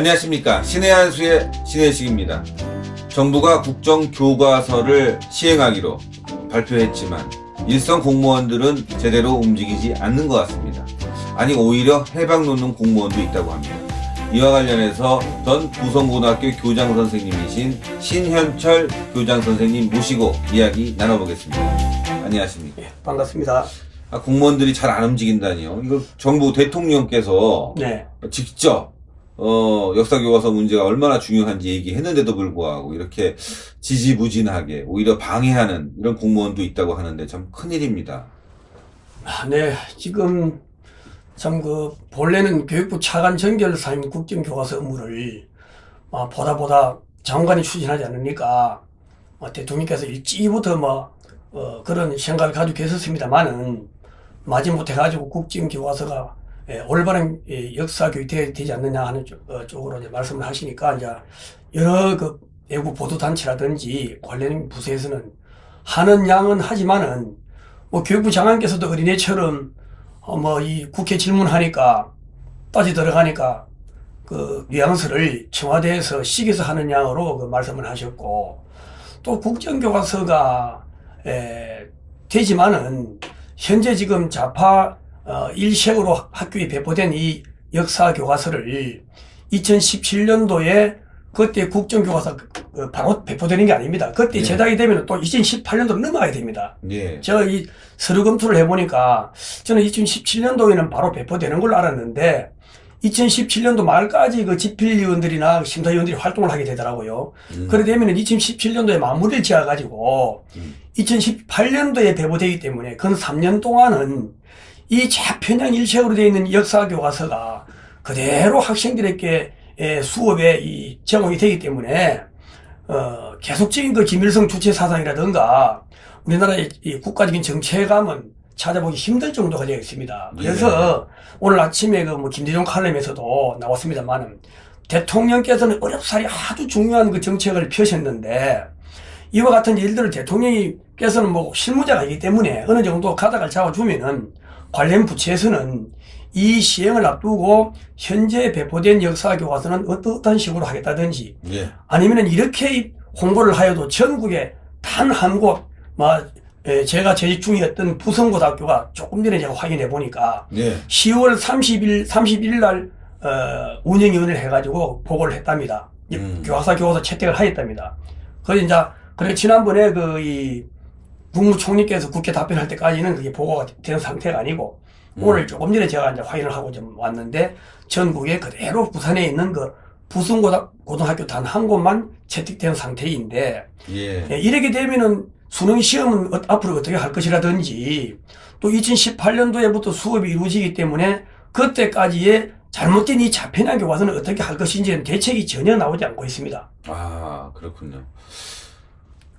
안녕하십니까. 신의 한수의 신혜식입니다. 정부가 국정교과서를 시행하기로 발표했지만 일선 공무원들은 제대로 움직이지 않는 것 같습니다. 아니 오히려 해박 놓는 공무원도 있다고 합니다. 이와 관련해서 전 부성고등학교 교장 선생님이신 신현철 교장 선생님 모시고 이야기 나눠보겠습니다. 안녕하십니까. 네, 반갑습니다. 공무원들이 잘 안 움직인다니요. 이거 정부 대통령께서 직접 역사교과서 문제가 얼마나 중요한지 얘기했는데도 불구하고 이렇게 지지부진하게 오히려 방해하는 이런 공무원도 있다고 하는데 참 큰일입니다. 네, 지금 참 본래는 교육부 차관 정결사인 국정교과서 업무를 보다 장관이 추진하지 않으니까 대통령께서 일찍부터 그런 생각을 가지고 계셨습니다만은 마지못해 가지고 국정교과서가 올바른 역사 교육이 되지 않느냐 하는 쪽으로 이제 말씀을 하시니까 이제 여러 외국 보도 단체라든지 관련 부서에서는 하는 양은 하지만은 교육부 장관께서도 어린애처럼 이 국회 질문하니까 따지 들어가니까 뉘앙스를 청와대에서 시켜서 하는 양으로 말씀을 하셨고, 또 국정교과서가 되지만은 현재 지금 좌파 일색으로 학교에 배포된 이 역사교과서를 2017년도에 그때 국정교과서 바로 배포되는 게 아닙니다. 그때 제작이 되면 또 2018년도로 넘어가야 됩니다. 제가 이 서류 검토를 해보니까 저는 2017년도에는 바로 배포되는 걸로 알았는데 2017년도 말까지 집필위원들이나 심사위원들이 활동을 하게 되더라고요. 그래 되면 2017년도에 마무리를 지어가지고 2018년도에 배포되기 때문에 그 3년 동안은 이 좌편향 일색으로 되어 있는 역사교과서가 그대로 학생들에게 수업에 제공이 되기 때문에 계속적인 김일성 주체 사상이라든가 우리나라의 국가적인 정체감은 찾아보기 힘들 정도가 되어 있습니다. 그래서 오늘 아침에 김대중 칼럼에서도 나왔습니다만 대통령께서는 어렵사리 아주 중요한 정책을 펴셨는데 이와 같은 일들을 대통령께서는 실무자가 있기 때문에 어느 정도 가닥을 잡아주면은 관련 부처에서는 이 시행을 앞두고 현재 배포된 역사교과서는 어떤 식으로 하겠다든지 아니면 이렇게 홍보를 하여도 전국에 단 한 곳 제가 재직 중이었던 부성고등학교가 조금 전에 제가 확인해 보니까 10월 31일 날 운영위원회를 해가지고 보고를 했답니다. 교과서 채택을 하였답니다. 그래 지난번에 이 국무총리께서 국회 답변할 때까지는 그게 보고가 된 상태가 아니고 오늘 조금 전에 제가 이제 확인을 하고 좀 왔는데 전국에 그대로 부산에 있는 부성고등학교 단 한 곳만 채택된 상태인데 이렇게 되면은 수능 시험은 앞으로 어떻게 할 것이라든지 또 2018년도에부터 수업이 이루어지기 때문에 그때까지의 잘못된 이 좌편향 교과서는 어떻게 할 것인지는 대책이 전혀 나오지 않고 있습니다. 아, 그렇군요.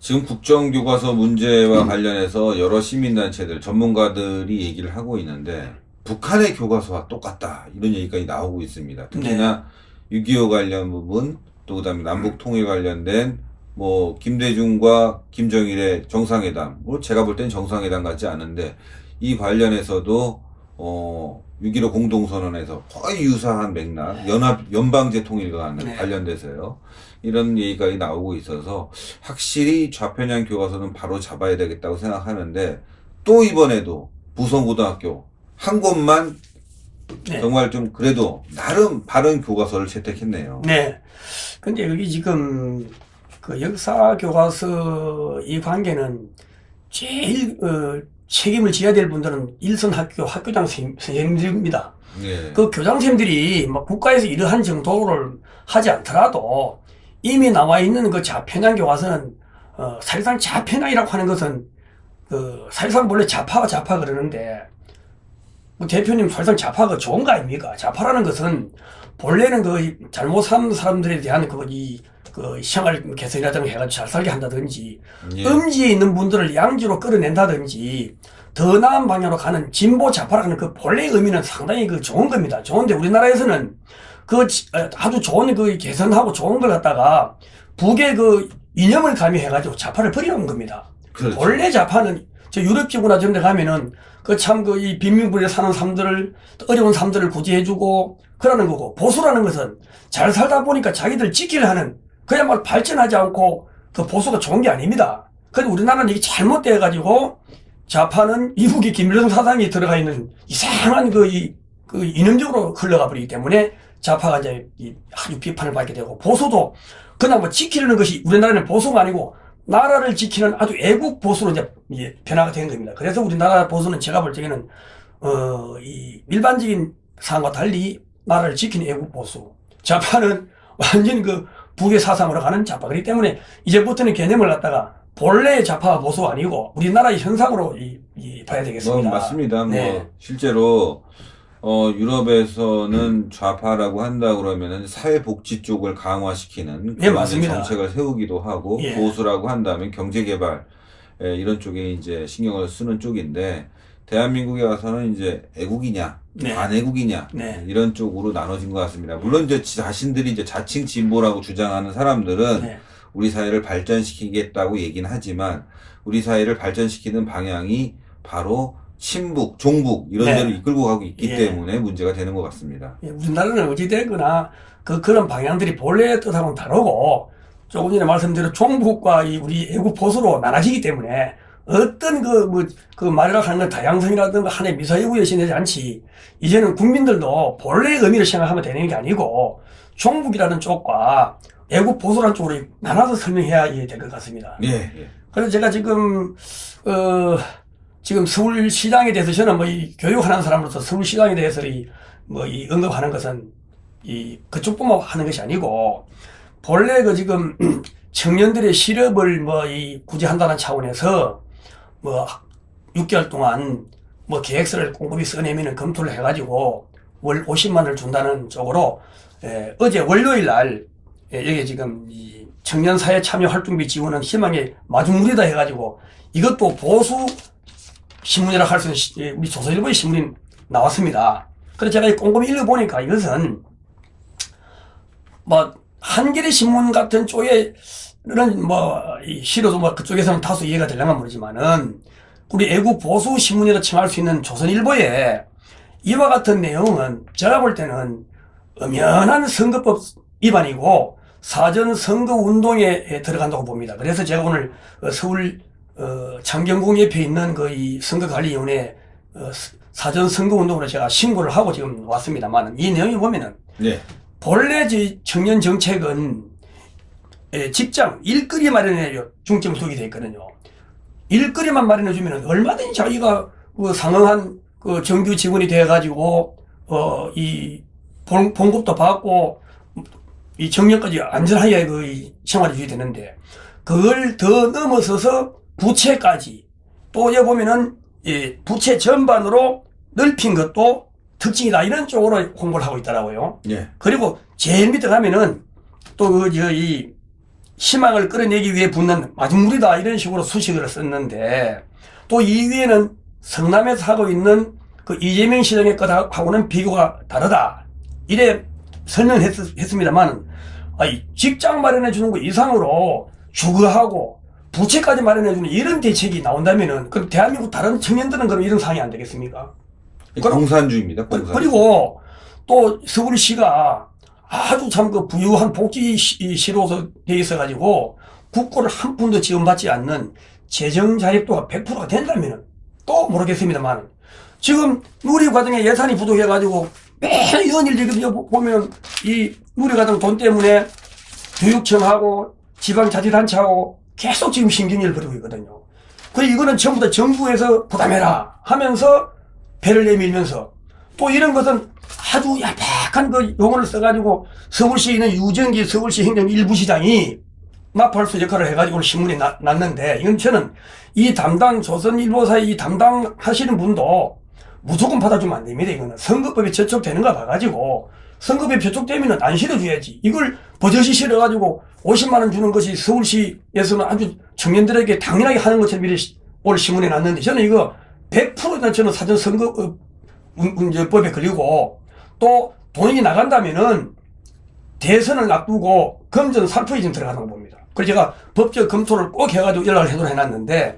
지금 국정교과서 문제와 관련해서 여러 시민단체들, 전문가들이 얘기를 하고 있는데 북한의 교과서와 똑같다 이런 얘기까지 나오고 있습니다. 특히나 6.25 관련 부분, 또 그다음에 남북통일 관련된 김대중과 김정일의 정상회담, 제가 볼 땐 정상회담 같지 않은데 이 관련해서도 6.15 공동선언에서 거의 유사한 맥락, 연방제 통일과 관련돼서요. 이런 얘기가 나오고 있어서 확실히 좌편향 교과서는 바로 잡아야 되겠다고 생각하는데 또 이번에도 부성고등학교 한 곳만 정말 좀 그래도 나름 바른 교과서를 채택했네요. 근데 여기 지금 역사교과서 이 관계는 제일 책임을 져야 될 분들은 일선 학교장 선생님들입니다. 교장선생님들이 국가에서 이러한 정도를 하지 않더라도 이미 나와 있는 좌편향 교과서는 사실상 좌편향이라고 하는 것은 사실상 원래 좌파 그러는데 대표님 사실상 좌파가 좋은 거 아닙니까? 좌파라는 것은 본래는 잘못 사는 사람들에 대한 생활 개선이라든가 해가지고 잘 살게 한다든지 음지에 있는 분들을 양지로 끌어낸다든지 더 나은 방향으로 가는 진보 좌파라는 본래의 의미는 상당히 좋은 겁니다. 좋은데 우리나라에서는 아주 좋은 개선하고 좋은 걸 갖다가 북의 이념을 가미해가지고 좌파를 버려놓은 겁니다. 원래 좌파는 저 유럽 지구나 저런 데 가면은 그 참 그 이 빈민굴에 사는 사람들을 어려운 사람들을 구제해주고 그러는 거고 보수라는 것은 잘 살다 보니까 자기들 지키려 하는 그야말로 발전하지 않고 그 보수가 좋은 게 아닙니다. 근데 우리나라는 이게 잘못돼가지고 좌파는 이후기 김일성 사상이 들어가 있는 이상한 그 이념적으로 흘러가 버리기 때문에 좌파가 이제 아주 비판을 받게 되고 보수도 그냥 뭐 지키려는 것이 우리나라는 보수가 아니고 나라를 지키는 아주 애국 보수로 이제 변화가 된 겁니다. 그래서 우리나라 보수는 제가 볼 적에는 이 일반적인 사람과 달리 나라를 지키는 애국 보수. 좌파는 완전 그 북의 사상으로 가는 좌파이기 때문에 이제부터는 개념을 갖다가 본래의 좌파 보수가 아니고 우리나라의 현상으로 봐야 되겠습니다. 맞습니다. 네. 뭐 실제로 유럽에서는 좌파라고 한다 그러면은 사회복지 쪽을 강화시키는 예, 그런 맞습니다. 정책을 세우기도 하고 예. 보수라고 한다면 경제개발 이런 쪽에 이제 신경을 쓰는 쪽인데 대한민국에 와서는 이제 애국이냐 네. 반애국이냐 네. 이런 쪽으로 나눠진 것 같습니다. 물론 이제 자신들이 이제 자칭 진보라고 주장하는 사람들은 네. 우리 사회를 발전시키겠다고 얘기는 하지만 우리 사회를 발전시키는 방향이 바로 친북, 종북 이런 네. 데로 이끌고 가고 있기 예. 때문에 문제가 되는 것 같습니다. 예, 우리나라는 어찌됐거나 그런 방향들이 본래의 뜻하고는 다르고 조금 전에 말씀드린 종북과 우리 애국 보수로 나눠지기 때문에 어떤 말이라고 하는 건 다양성이라든가 하나의 미사여구에 여신되지 않지. 이제는 국민들도 본래의 의미를 생각하면 되는 게 아니고 종북이라는 쪽과 애국 보수라는 쪽으로 나눠서 설명해야 될 것 같습니다. 예, 예. 그래서 제가 지금 서울시장에 대해서 저는 교육하는 사람으로서 서울시장에 대해서 언급하는 것은 그쪽뿐만 하는 것이 아니고 본래 지금 청년들의 실업을 구제한다는 차원에서 6개월 동안 계획서를 꼼꼼히 써내면 검토를 해가지고 월 50만 원을 준다는 쪽으로 어제 월요일 날 여기 지금 청년 사회 참여 활동비 지원은 희망의 마중물이다 해가지고 이것도 보수 신문이라 할 수 있는 우리 조선일보의 신문이 나왔습니다. 그래서 제가 꼼꼼히 읽어보니까 이것은 한겨레 신문 같은 쪽에는 싫어도 그쪽에서는 다소 이해가 되려면 모르지만은 우리 애국 보수 신문이라 칭할 수 있는 조선일보에 이와 같은 내용은 제가 볼 때는 엄연한 선거법 위반이고 사전 선거 운동에 들어간다고 봅니다. 그래서 제가 오늘 서울 창경궁 옆에 있는 이 선거관리위원회 사전 선거 운동으로 제가 신고를 하고 지금 왔습니다만 이 내용이 보면은 네. 본래 청년 정책은 직장 일거리 마련에 중점을 두게 돼 있거든요. 일거리만 마련해 주면은 얼마든지 자기가 상응한 정규 직원이 돼 가지고 이 봉급도 받고 이 정년까지 안전하게 생활이 유지되는데 그걸 더 넘어서서 부채까지 또 여기 보면은 부채 전반으로 넓힌 것도 특징이다 이런 쪽으로 홍보를 하고 있더라고요. 예. 그리고 제일 밑에 가면은 또 이 희망을 끌어내기 위해 붙는 마중물이다 이런 식으로 수식을 썼는데 또 이 위에는 성남에서 하고 있는 이재명 시장의 것하고는 비교가 다르다 이래 설명을 했습니다만 직장 마련해 주는 거 이상으로 주거하고 부채까지 마련해 주는 이런 대책이 나온다면은 그럼 대한민국 다른 청년들은 그럼 이런 상황이 안 되겠습니까? 공산주의입니다. 공산주의. 그리고 또 서울시가 아주 참 부유한 복지시로 되어 있어가지고 국고를 한 푼도 지원받지 않는 재정 자립도가 100%가 된다면 또 모르겠습니다만 지금 누리과정에 예산이 부족해가지고 매년 연일 지금 보면 이 누리과정 돈 때문에 교육청하고 지방자치단체하고 계속 지금 신경을 벌이고 있거든요. 이거는 전부 다 정부에서 부담해라 하면서 배를 내밀면서 또 이런 것은 아주 얄팍한 용어를 써가지고 서울시에 있는 유정기 서울시 행정 일부시장이 나팔수 역할을 해가지고 신문에 났는데 이건 저는 이 담당 조선일보사의 이 담당하시는 분도 무조건 받아주면 안 됩니다. 이거는 선거법에 저촉되는가 봐가지고 선거법에 저촉되면 안 실어줘야지. 이걸 버젓이 실어가지고 50만 원 주는 것이 서울시에서는 아주 청년들에게 당연하게 하는 것처럼 올 신문에 났는데 저는 이거 100% 저는 사전 선거법에 걸리고 또 돈이 나간다면은 대선을 놔두고 금전 살포에 좀 들어가는 거 봅니다. 그래서 제가 법적 검토를 꼭 해가지고 연락을 해놨는데.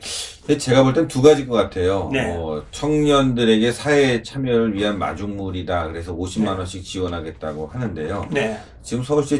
제가 볼 땐 두 가지일 것 같아요. 네. 청년들에게 사회 참여를 위한 마중물이다. 그래서 50만 원씩 지원하겠다고 하는데요. 네. 지금 서울시에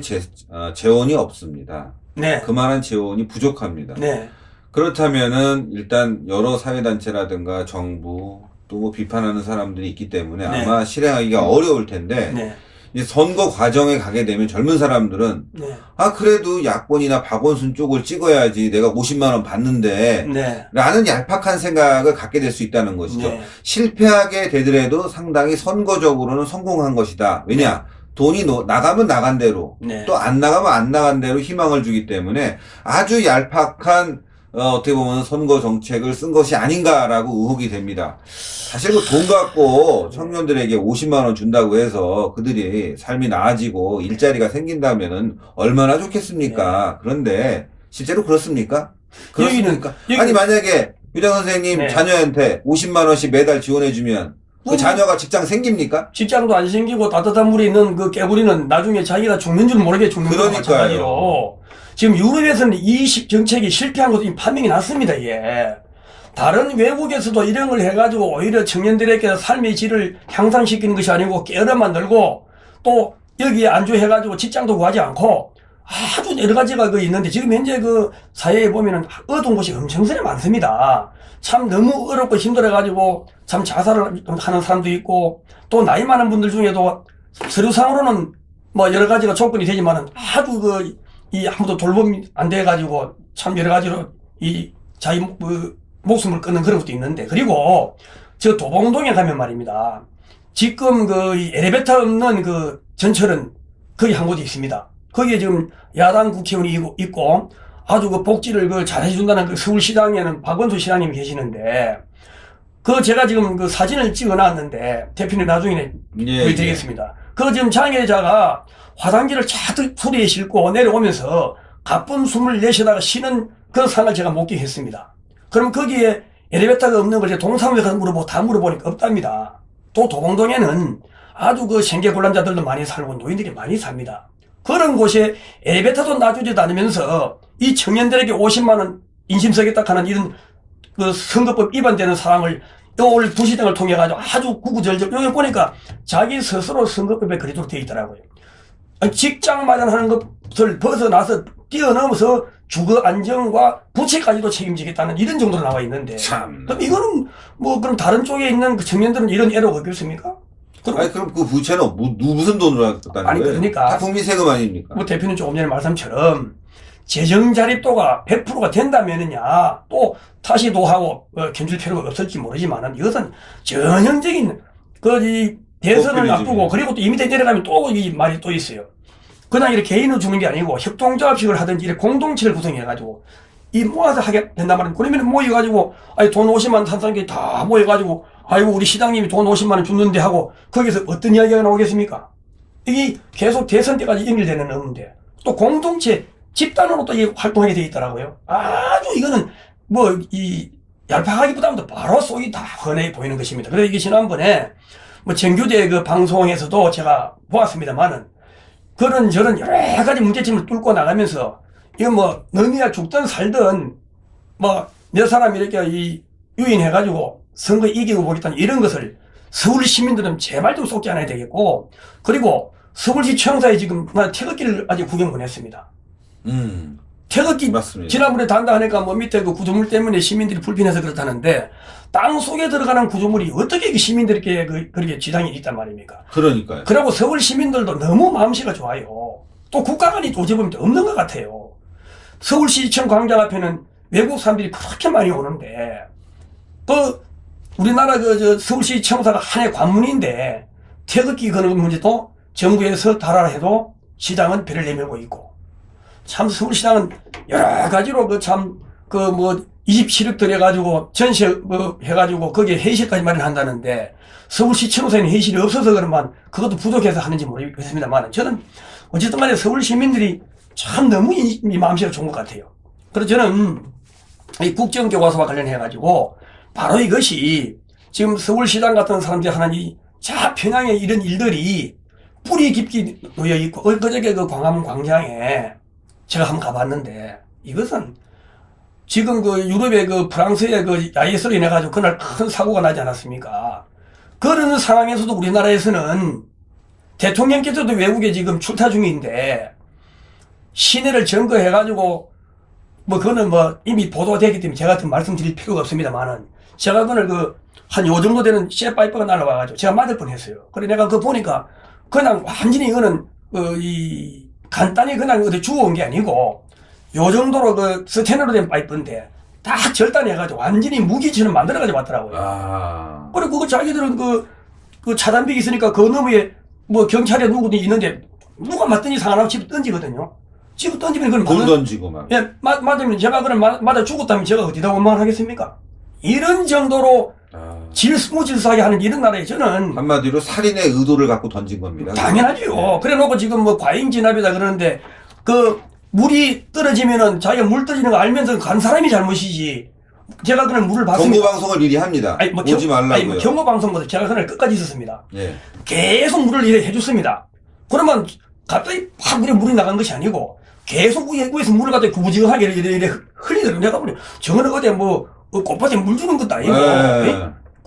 재원이 없습니다. 네. 그만한 재원이 부족합니다. 네. 그렇다면은 일단 여러 사회단체라든가 정부 또 뭐 비판하는 사람들이 있기 때문에 네. 아마 실행하기가 어려울 텐데 네. 이제 선거 과정에 가게 되면 젊은 사람들은 네. 그래도 야권이나 박원순 쪽을 찍어야지 내가 50만 원 받는데 네. 라는 얄팍한 생각을 갖게 될 수 있다는 것이죠. 네. 실패하게 되더라도 상당히 선거적으로는 성공한 것이다. 왜냐? 돈이 나가면 나간 대로 네. 또 안 나가면 안 나간 대로 희망을 주기 때문에 아주 얄팍한 어떻게 보면 선거 정책을 쓴 것이 아닌가라고 의혹이 됩니다. 사실 그 돈 갖고 청년들에게 50만 원 준다고 해서 그들이 삶이 나아지고 일자리가 생긴다면은 얼마나 좋겠습니까? 그런데 실제로 그렇습니까? 그렇습니까? 아니 만약에 유장 선생님 네. 자녀한테 50만 원씩 매달 지원해주면 그 자녀가 직장 생깁니까? 직장도 안 생기고 따뜻한 물에 있는 그 깨구리는 나중에 자기가 죽는 줄 모르게 죽는 거랑 마찬가지로 지금 유럽에서는 이 정책이 실패한 것도 이미 판명이 났습니다. 이게 다른 외국에서도 이런 걸 해가지고 오히려 청년들에게 삶의 질을 향상시키는 것이 아니고 깨어려 만들고 또 여기에 안주해가지고 직장도 구하지 않고 아주 여러 가지가 있는데 지금 현재 그 사회에 보면은 어두운 곳이 엄청스레 많습니다. 참 너무 어렵고 힘들어가지고 참 자살을 하는 사람도 있고 또 나이 많은 분들 중에도 서류상으로는 뭐 여러 가지가 조건이 되지만은 아주 이 아무도 돌봄이 안 돼가지고 참 여러 가지로 이 자기 목숨을 끊는 그런 것도 있는데 그리고 저 도봉동에 가면 말입니다. 지금 이 엘리베이터 없는 전철은 거기 한 곳이 있습니다. 거기에 지금 야당 국회의원이 있고 아주 복지를 잘해준다는 서울시장에는 박원순 시장님이 계시는데 제가 지금 사진을 찍어 놨는데 대표님 나중에 보여드리겠습니다. 지금 장애자가 화장지를 차득 소리에 싣고 내려오면서 가쁜 숨을 내쉬다가 쉬는 그 상을 제가 목격했습니다. 그럼 거기에 엘리베이터가 없는 걸 동사무소에 가서 다 물어보니까 없답니다. 또 도봉동에는 아주 생계곤란자들도 많이 살고 노인들이 많이 삽니다. 그런 곳에 엘리베이터도 놔주지도 않으면서 이 청년들에게 50만 원 인심 쓰겠다 하는 이런 선거법 위반되는 사항을 오늘 부시장을 통해 가지고 아주 구구절절 여기 보니까 자기 스스로 선거법에 그리도록 되어 있더라고요. 직장 마련하는 것을 벗어나서 뛰어넘어서 주거 안정과 부채까지도 책임지겠다는 이런 정도로 나와 있는데 참. 그럼 이거는 그럼 다른 쪽에 있는 청년들은 이런 애로가 없겠습니까? 그럼 그 부채는 무슨 돈으로 하겠다는 아니, 거예요? 그러니까. 다 국민 세금 아닙니까? 대표님 조금 전에 말씀처럼 재정 자립도가 100%가 된다면은야 또 다시도 하고 견줄 필요가 없을지 모르지만은 이것은 전형적인 이 대선을 앞두고 그리고 또 이미 내려가면 또 이 말이 또 있어요. 그냥 이렇게 개인으로 주는 게 아니고 협동조합식을 하든지 이렇게 공동체를 구성해가지고 이 모아서 하게 된단 말이에요. 그러면 모여가지고 돈 50만 원 탄 사람들이 다 모여가지고 아이고 우리 시장님이 돈 50만 원 줬는데 하고 거기서 어떤 이야기가 나오겠습니까? 이게 계속 대선 때까지 연결되는 의문인데 또 공동체 집단으로 또 활동하게 돼 있더라고요. 아주 이거는 얄팍하기보다도 바로 속이 다 훤해 보이는 것입니다. 그래서 이게 지난번에 정규제 방송에서도 제가 보았습니다만은 그런저런 여러 가지 문제점을 뚫고 나가면서 이거 너희가 죽든 살든 몇 사람이 이렇게 유인해가지고 선거 이기고 보겠다는 이런 것을 서울 시민들은 제발 좀 속지 않아야 되겠고 그리고 서울시 청사에 지금 태극기를 아직 구경 못 했습니다. 태극기 맞습니다. 지난번에 단다 하니까 밑에 구조물 때문에 시민들이 불편해서 그렇다는데 땅 속에 들어가는 구조물이 어떻게 시민들에게 그렇게 지장이 있단 말입니까? 그러니까요. 그리고 서울 시민들도 너무 마음씨가 좋아요. 또 국가관이 어찌 보면 없는 것 같아요. 서울시청 광장 앞에는 외국 사람들이 그렇게 많이 오는데 우리나라 서울시 청사가 하나의 관문인데 태극기 거는 문제도 정부에서 달아라 해도 시장은 배를 내밀고 있고 참 서울시장은 여러 가지로 27억 들여가지고 전시 해가지고 거기에 회의실까지 마련한다는데 서울시청사에는 회의실이 없어서 그러면 그것도 부족해서 하는지 모르겠습니다만 저는 어쨌든 간에 서울 시민들이 참 너무 이 마음씨가 좋은 것 같아요. 그래서 저는 이 국정교과서와 관련해가지고 바로 이것이 지금 서울시장 같은 사람들이 하는 이 자편향의 이런 일들이 뿌리 깊게 놓여 있고 그저께 광화문 광장에 제가 한번 가봤는데 이것은 지금 그 유럽의 그 프랑스의 그 IS로 인해 가지고 그날 큰 사고가 나지 않았습니까? 그런 상황에서도 우리나라에서는 대통령께서도 외국에 지금 출타 중인데 시내를 점거해 가지고 뭐 그거는 뭐 이미 보도가 되기 때문에 제가 좀 말씀드릴 필요가 없습니다만은 제가 그날 그 한 요 정도 되는 쇠파이프가 날라와가지고 제가 맞을 뻔했어요. 그래 내가 그거 보니까 그냥 완전히 이거는 이 간단히 그냥 어디 주워온 게 아니고 요 정도로 그 스테인으로 된 파이프인데 다 절단해가지고 완전히 무기처럼 만들어가지고 왔더라고요. 아. 그래 그거 자기들은 그 차단벽이 있으니까 그 너머에 뭐 경찰에 누구든 있는데 누가 맞든지 상관없이 집에 던지거든요. 집에 던지면 그걸 돌 던지고 막. 예, 맞으면 제가 그럼 맞아 죽었다면 제가 어디다 원망하겠습니까? 이런 정도로 무질서하게 하는 이런 나라에 저는 한마디로 살인의 의도를 갖고 던진 겁니다. 당연하죠. 네. 그래 놓고 지금 뭐 과잉 진압이다 그러는데 그 물이 떨어지면은 자기가 물 떨어지는 거 알면서 간 사람이 잘못이지. 제가 그날 물을 봤습니다. 경고 방송을 미리 합니다. 아니, 뭐 오지 말라고요. 아니, 뭐 경고 방송보다 제가 그날 끝까지 있었습니다. 예. 계속 물을 이래 해줬습니다. 그러면 갑자기 팍 물이 나간 것이 아니고 계속 위에서 물을 갖다 구부지근하게 이래 흘리더라고요. 내가 보니 저거는 어디 뭐 꽃밭에 물 주는 것도 아니고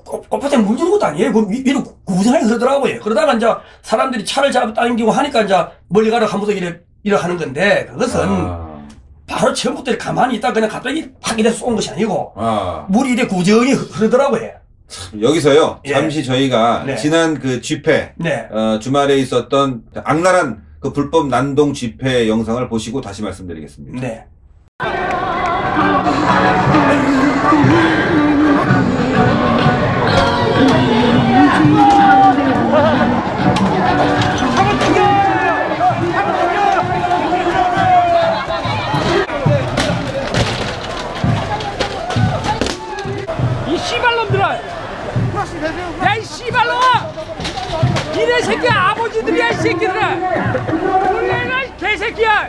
꽃밭에 물 주는 것도 아니에요. 그 위로 구부지근하게 흐르더라고요. 그러다가 이제 사람들이 차를 잡아 당기고 하니까 이제 멀리 가라 하면서 이래 하는 건데 그것은 바로 처음부터 가만히 있다 그냥 갑자기 팍 이래 쏜 것이 아니고 물이 이래 구정이 흐르더라고요. 여기서요. 예. 잠시 저희가 네. 지난 그 집회 네. 주말에 있었던 악랄한 그 불법 난동 집회 영상을 보시고 다시 말씀드리겠습니다. 네. 이 씨발놈들아! 야, 이 씨발놈아! 이네 새끼야, 아버지들이야, 이 새끼들아! 우리가 이 개새끼야!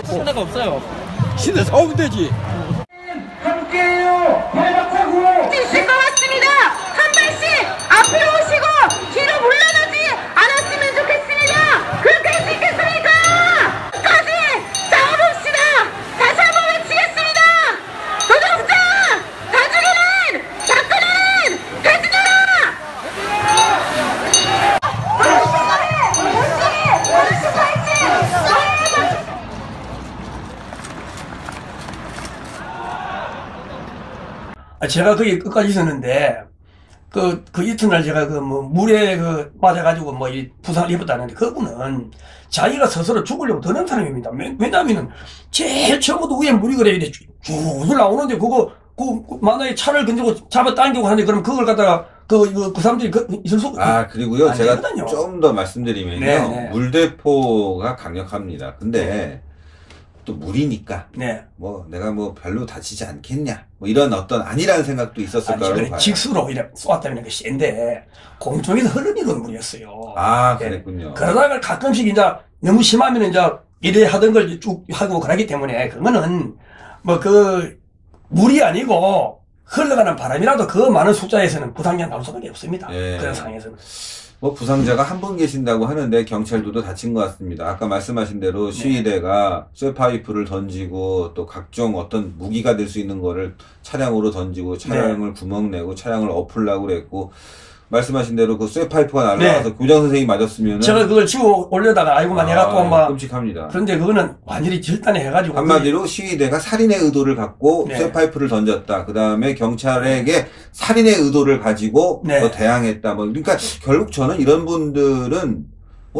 신뢰가 없어요. 신뢰 사오면 되지. 함께해요. 발박차고 있을 것 같습니다. 한 발씩 앞으로 오시고 뒤로 물러나지 않았으면 좋겠습니다. 그렇게 할 수 있겠습니까? 까지 싸워봅시다. 다시 한번 외치겠습니다. 노동자 다 죽이는 박근혜는 배지노라. 제가 거기 끝까지 있었는데, 그 이튿날 제가 물에 맞아가지고 이 부상을 입었다는데, 그분은 자기가 스스로 죽으려고 드는 사람입니다. 왜냐면은, 제일 처음부터 위에 물이 그래, 이래 쭉 나오는데, 만약에 차를 건지고 잡아 당기고 하는데, 그럼 그걸 갖다가, 그 사람들이 있을 수, 그리고요. 제가 되거든요. 좀 더 말씀드리면요. 네. 물대포가 강력합니다. 근데, 또 물이니까. 네. 내가 별로 다치지 않겠냐. 이런 아니라는 생각도 있었을 거라고 봐요. 직수로 이래 쏘았다면 그 센데, 공중에서 흐르는 물이었어요. 그랬군요. 그러다가 가끔씩 이제 너무 심하면 이제 이래 하던 걸 쭉 하고 그러기 때문에 그거는 물이 아니고 흘러가는 바람이라도 그 많은 숫자에서는 부상자 나올 수밖에 없습니다. 예. 그런 상황에서는. 부상자가 한 분 계신다고 하는데 경찰들도 다친 것 같습니다. 아까 말씀하신 대로 시위대가 쇠파이프를 던지고 또 각종 어떤 무기가 될 수 있는 거를 차량으로 던지고 차량을 구멍 내고 차량을 엎으려고 그랬고 말씀하신 대로 그 쇠파이프가 날라와서 교장 선생님이 맞았으면 제가 그걸 지워 올려다가 아이고만 해갖고 끔찍합니다. 그런데 그거는 완전히 절단해 해가지고 한마디로 시위대가 살인의 의도를 갖고 쇠파이프를 던졌다. 그 다음에 경찰에게 살인의 의도를 가지고 대항했다. 그러니까 결국 저는 이런 분들은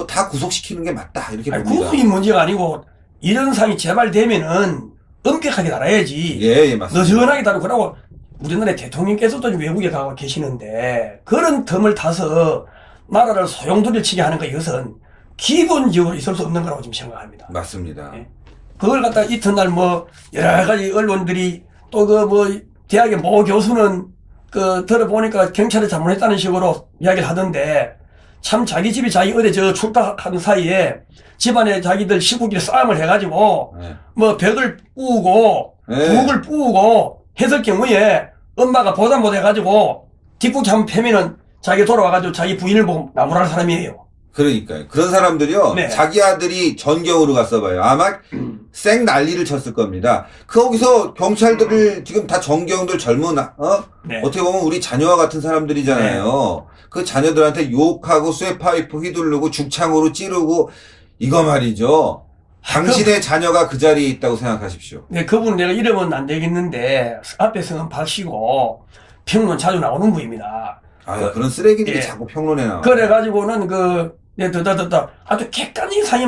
다 구속시키는 게 맞다 이렇게 봅니다. 구속이 문제가 아니고 이런 상이 재발되면은 엄격하게 달아야지. 예, 맞습니다. 느슨하게 다루고 그러고 우리나라 대통령께서도 외국에 가고 계시는데 그런 틈을 타서 나라를 소용돌이를 치게 하는 거 이것은 기본적으로 있을 수 없는 거라고 지금 생각합니다. 맞습니다. 그걸 갖다 이튿날 여러 가지 언론들이 또 대학의 모 교수는 들어보니까 경찰이 잘못했다는 식으로 이야기를 하던데 참 자기 집이 자기 어디 출타하는 사이에 집안에 자기들 식구끼리 싸움을 해가지고 벽을 뿌고 부엌을 뿌고 했을 경우에 엄마가 보다 못해가지고 뒷북치 한번 패면은 자기 돌아와가지고 자기 부인을 보고 나무랄 사람이에요. 그러니까요. 그런 사람들이요. 자기 아들이 전경으로 갔어봐요. 아마 쌩 난리를 쳤을 겁니다. 거기서 경찰들을 지금 다 전경들 젊은 어떻게 보면 우리 자녀와 같은 사람들이잖아요. 그 자녀들한테 욕하고 쇠파이프 휘두르고 죽창으로 찌르고 이거 말이죠. 당신의 자녀가 그 자리에 있다고 생각하십시오. 네, 그분 내가 이름은 안 되겠는데 앞에 성은 박씨고 평론 자주 나오는 분입니다. 그런 쓰레기들이 자꾸 평론에 나와요. 그래가지고는 아주 객관적인 상이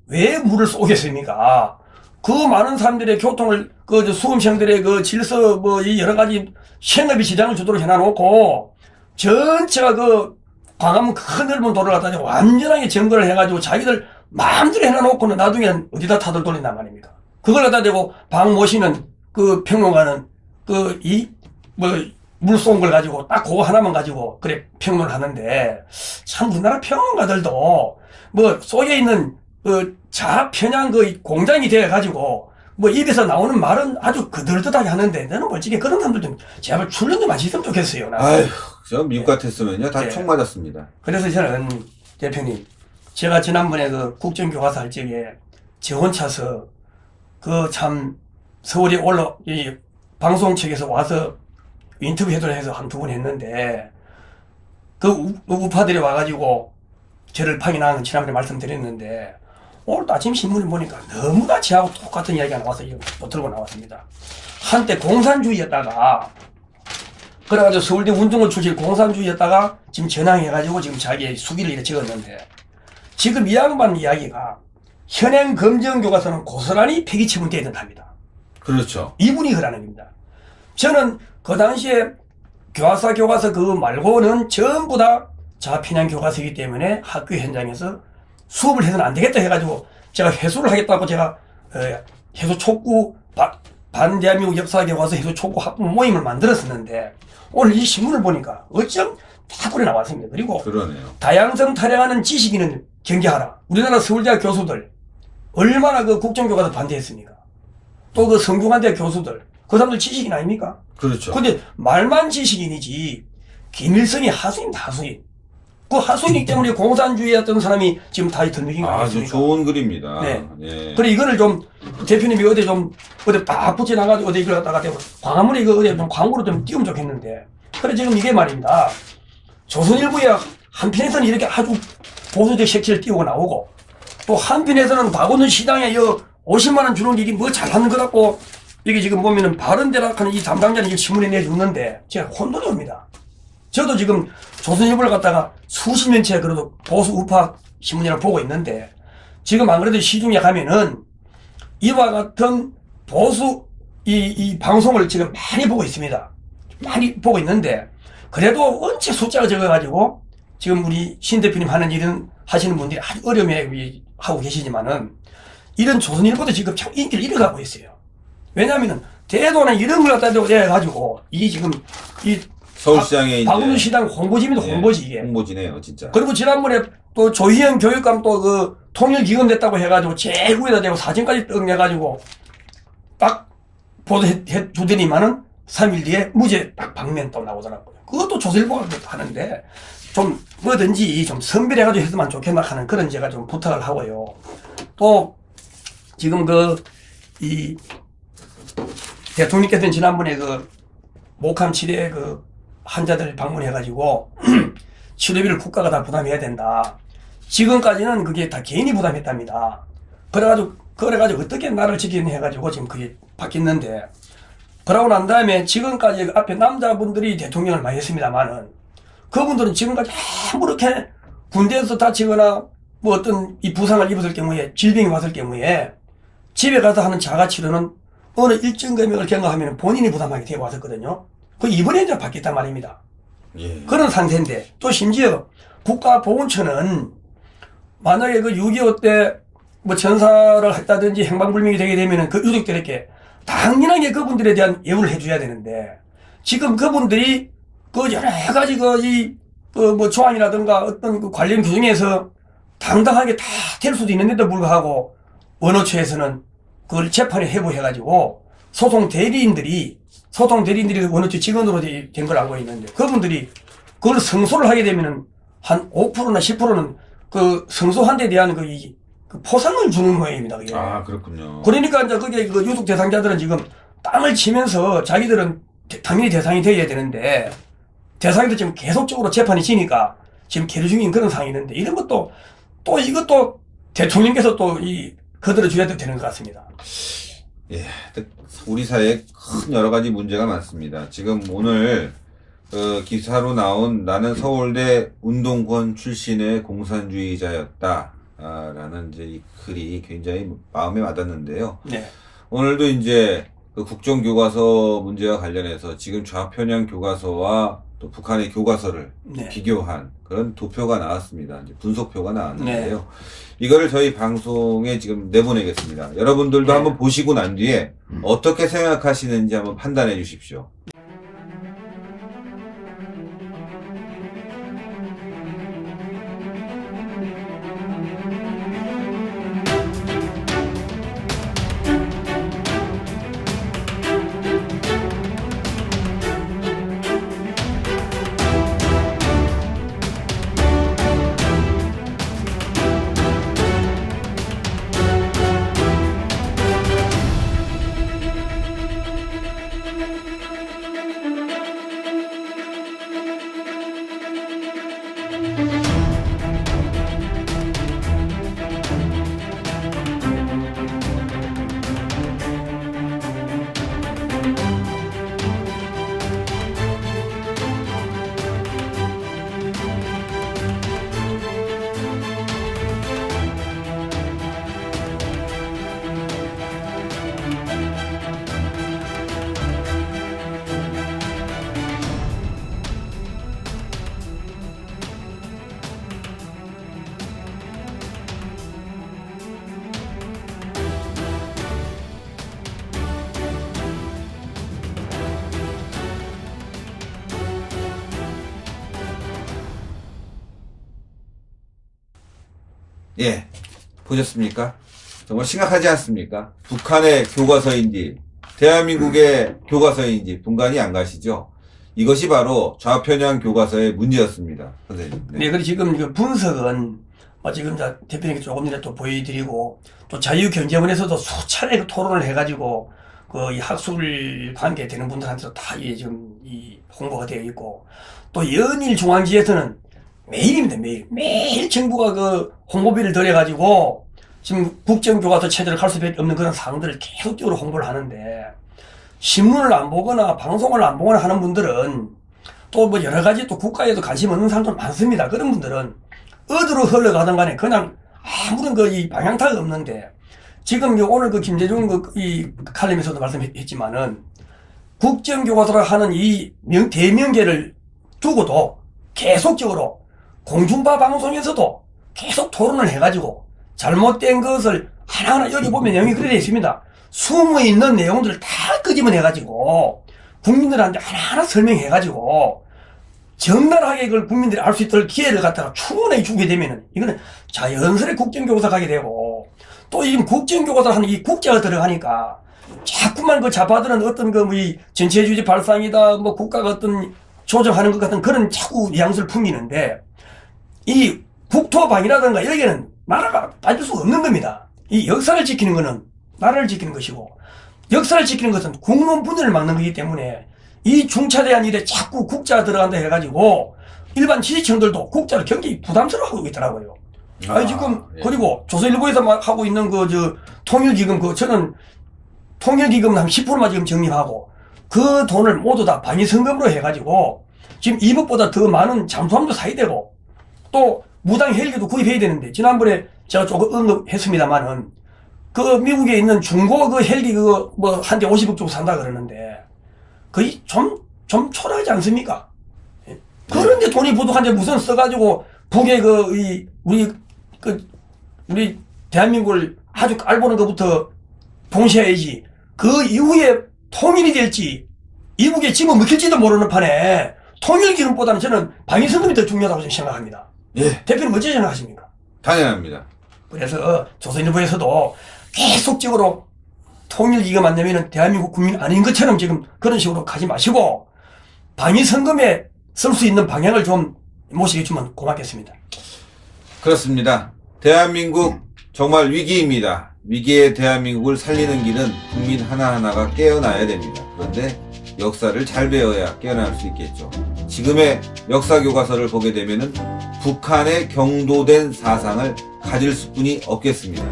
왜 물을 쏘겠습니까? 그 많은 사람들의 교통을 수험생들의 질서 이 여러 가지 생업이 지장을 주도록 해놔놓고 전체가 광화문 큰 넓은 도로를 갖다 완전하게 점거를 해가지고 자기들 마음대로 해놔놓고는 나중엔 어디다 타들 돌린단 말입니다. 그걸 갖다 대고 박 모시는 평론가는 물 쏜 걸 가지고 딱 그거 하나만 가지고 그래 평론을 하는데 참 우리나라 평론가들도 속에 있는 자편향 공장이 돼가지고 입에서 나오는 말은 아주 그들듯하게 하는데 나는 솔직히 그런 사람들 좀 제발 출연 좀 하셨으면 좋겠어요. 아휴, 저 미국 같았으면요 다 총 맞았습니다. 그래서 저는 대표님 제가 지난번에 국정교과서 할 적에 저 혼자서 참 서울에 이 방송 측에서 와서 인터뷰 해도록 해서 한두 번 했는데 그 우파들이 와가지고 저를 파견한 건 지난번에 말씀드렸는데 오늘 아침 신문을 보니까 너무나 저하고 똑같은 이야기가 나와서 이거 또 들고 나왔습니다. 한때 공산주의였다가 그래가지고 서울대 운동을 출신 공산주의였다가 지금 전향해가지고 지금 자기의 수기를 이렇게 적었는데 지금 이 양반 이야기가 현행 검정교과서는 고스란히 폐기 처분돼야 된답니다. 그렇죠. 이분이 그러는 겁니다. 저는 그 당시에 교과서 그거 말고는 전부 다 좌편향 교과서이기 때문에 학교 현장에서 수업을 해서는 안 되겠다 해가지고 제가 회수를 하겠다고 제가 해수 촉구 반대한민국 역사교과서 해수 촉구 학부 모임을 만들었었는데 오늘 이 신문을 보니까 어쩜 다 꼴에 나왔습니다. 그리고 그러네요. 다양성 타령하는 지식인은 경계하라. 우리나라 서울대학 교수들 얼마나 그 국정교과서 반대했습니까? 또 그 성균관대 교수들 그 사람들 지식인 아닙니까? 그렇죠. 근데 말만 지식인이지 김일성이 하수인 하수인. 그 하수인이기 때문에 공산주의였던 사람이 지금 다 덜미긴 거 아주 아니겠습니까? 좋은 그림입니다. 네. 예. 그래 이거를 좀 대표님이 어디 딱 붙여놔가지고 어디 이걸 갖다가 광화문에 이거 어디 좀 광고로 좀 띄우면 좋겠는데 그래 지금 이게 말입니다. 조선일보에 한편에서는 이렇게 아주 보수적 색채를 띄우고 나오고 또 한편에서는 박원순 시당에 50만 원 주는 게 이게 뭐 잘하는 것 같고 이게 지금 보면은 바른대라 하는 이 담당자는 이걸 신문에 내주는데 제가 혼돈이 옵니다. 저도 지금 조선일보를 갖다가 수십 년째 그래도 보수 우파 신문이라고 보고 있는데 지금 안 그래도 시중에 가면은 이와 같은 보수 이 방송을 지금 많이 보고 있습니다. 많이 보고 있는데 그래도 원체 숫자가 적어가지고 지금 우리 신 대표님 하는 일은 하시는 분들이 아주 어려움에 하고 계시지만은 이런 조선일보도 지금 참 인기를 잃어가고 있어요. 왜냐하면은 대도는 이런 걸 갖다 대고 해가지고 이게 지금 이 서울시장에 이제 박원순 시당 홍보지입니다. 홍보지 이게. 홍보지네요, 진짜. 그리고 지난번에 또 조희연 교육감 또 그 통일기금 됐다고 해가지고 제일 위에다 대고 사진까지 떡내가지고 딱 보도해 주더니만은 3일 뒤에 무죄 딱 방면 또 나오더라고요. 그것도 조선일보가 하는데 좀 뭐든지 좀 선별해가지고 했으면 좋겠나 하는 그런 제가 좀 부탁을 하고요. 또 지금 이 대통령께서는 지난번에 그 목함 치레 그 환자들 방문해가지고 치료비를 국가가 다 부담해야 된다. 지금까지는 그게 다 개인이 부담했답니다. 그래가지고 어떻게 나를 지키니 해가지고 지금 그게 바뀌었는데 그러고 난 다음에 지금까지 앞에 남자분들이 대통령을 많이 했습니다만은 그분들은 지금까지 아무렇게 군대에서 다치거나 뭐 어떤 이 부상을 입었을 경우에 질병이 왔을 경우에 집에 가서 하는 자가치료는 어느 일정 금액을 경과하면 본인이 부담하게 되어 왔었거든요. 그 이번에 이제 바뀌었단 말입니다. 예. 그런 상태인데 또 심지어 국가보훈처는 만약에 그 6.25 때 뭐 전사를 했다든지 행방불명이 되게 되면은 그 유족들에게 당연하게 그분들에 대한 예우를 해줘야 되는데 지금 그분들이 그 여러 가지 뭐 조항이라든가 어떤 그 관련 규정에서 당당하게 다 될 수도 있는데도 불구하고 원어처에서는 그걸 재판에 회부해가지고 소송 대리인들이 원어처 직원으로 된 걸 알고 있는데 그분들이 그걸 승소를 하게 되면은 한 5%나 10%는 그 승소한 데 대한 그 포상을 주는 모양입니다. 그게. 아, 그렇군요. 그러니까 이제 그게 그 유속 대상자들은 지금 땅을 치면서 자기들은 당연히 대상이 되어야 되는데 대상자들 지금 계속적으로 재판이 지니까 지금 계류 중인 그런 상황이 있는데 이런 것도 또 이것도 대통령께서 또 거들어 줘야 되는 것 같습니다. 예, 우리 사회에 큰 여러 가지 문제가 많습니다. 지금 오늘 기사로 나온 나는 서울대 운동권 출신의 공산주의자였다. 라는 이제 이 글이 굉장히 마음에 와닿는데요. 네. 오늘도 이제 그 국정교과서 문제와 관련해서 지금 좌편향 교과서와 또 북한의 교과서를 네. 비교한 그런 도표가 나왔습니다. 이제 분석표가 나왔는데요. 네. 이거를 저희 방송에 지금 내보내겠습니다. 여러분들도 네. 한번 보시고 난 뒤에 어떻게 생각하시는지 한번 판단해 주십시오. 예, 보셨습니까? 정말 심각하지 않습니까? 북한의 교과서인지 대한민국의 교과서인지 분간이 안 가시죠? 이것이 바로 좌편향 교과서의 문제였습니다, 선생님. 네, 그리고 지금 그 분석은 지금 대표님께 조금 전에 또 보여드리고 또 자유경제원에서도 수차례 그 토론을 해가지고 그 이 학술 관계 되는 분들한테도 다 지금 이 홍보가 되어 있고 또 연일 중앙지에서는 매일입니다, 매일 정부가 그 홍보비를 들여가지고 지금 국정교과서 체제를 갈 수밖에 없는 그런 사항들을 계속적으로 홍보를 하는데 신문을 안 보거나 방송을 안 보거나 하는 분들은 또 뭐 여러 가지 또 국가에도 관심 없는 사람들 많습니다. 그런 분들은 어디로 흘러가든 간에 그냥 아무런 그 이 방향타가 없는데 지금 오늘 그 김재중 이 칼럼에서도 말씀했지만은 국정교과서라 하는 이 대명제를 두고도 계속적으로 공중파 방송에서도 계속 토론을 해가지고 잘못된 것을 하나하나 여기 보면 내용이 그렇게 되어 있습니다. 숨어 있는 내용들을 다 끄집어내가지고 국민들한테 하나하나 설명해가지고 적나라하게 그걸 국민들이 알 수 있도록 기회를 갖다가 충분히 주게 되면은 이거는 자연스레 국정교과서 가게 되고 또 지금 국정교과서 하는 이 국자가 들어가니까 자꾸만 그 좌파들은 어떤 그 이 전체주의 발상이다 뭐 국가가 어떤 조정하는 것 같은 그런 자꾸 뉘앙스를 풍기는데 이 국토방이라든가 여기는 나라가 빠질 수 없는 겁니다. 이 역사를 지키는 것은 나라를 지키는 것이고 역사를 지키는 것은 국론 분열을 막는 거기 때문에 이 중차대한 일에 자꾸 국자가 들어간다 해가지고 일반 지지층들도 국자를 굉장히 부담스러워하고 있더라고요. 아니 지금 예. 그리고 조선일보에서 막 하고 있는 그 통일기금 저는 통일기금 한 10%만 지금 적립하고 그 돈을 모두 다 방위성금으로 해가지고 지금 이것보다 더 많은 잠수함도 사야 되고 또 무당 헬기도 구입해야 되는데 지난번에 제가 조금 언급했습니다만은 그 미국에 있는 중고 그 헬기 그거 뭐 한 대 50억 주고 산다 그러는데 거의 좀 초라하지 않습니까? 그런데 돈이 부족한데 무슨 써가지고 북의 우리 대한민국을 아주 깔보는 것부터 봉쇄해야지. 그 이후에 통일이 될지 이북에 집어먹힐지도 모르는 판에 통일기금보다는 저는 방위성금이 더 중요하다고 생각합니다. 예, 대표님 어찌 생각하십니까? 당연합니다. 그래서 조선일보에서도 계속적으로 통일기금 안 내면은 대한민국 국민 아닌 것처럼 지금 그런 식으로 가지 마시고 방위성금에 쓸 수 있는 방향을 좀 모시게 주면 고맙겠습니다. 그렇습니다. 대한민국 정말 위기입니다. 위기의 대한민국을 살리는 길은 국민 하나하나가 깨어나야 됩니다. 그런데 역사를 잘 배워야 깨어날 수 있겠죠. 지금의 역사교과서를 보게 되면은 북한의 경도된 사상을 가질 수뿐이 없겠습니다.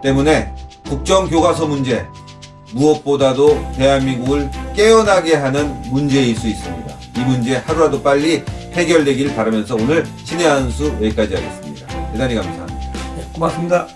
때문에 국정교과서 문제 무엇보다도 대한민국을 깨어나게 하는 문제일 수 있습니다. 이 문제 하루라도 빨리 해결되길 바라면서 오늘 신의 한 수 여기까지 하겠습니다. 대단히 감사합니다. 네, 고맙습니다.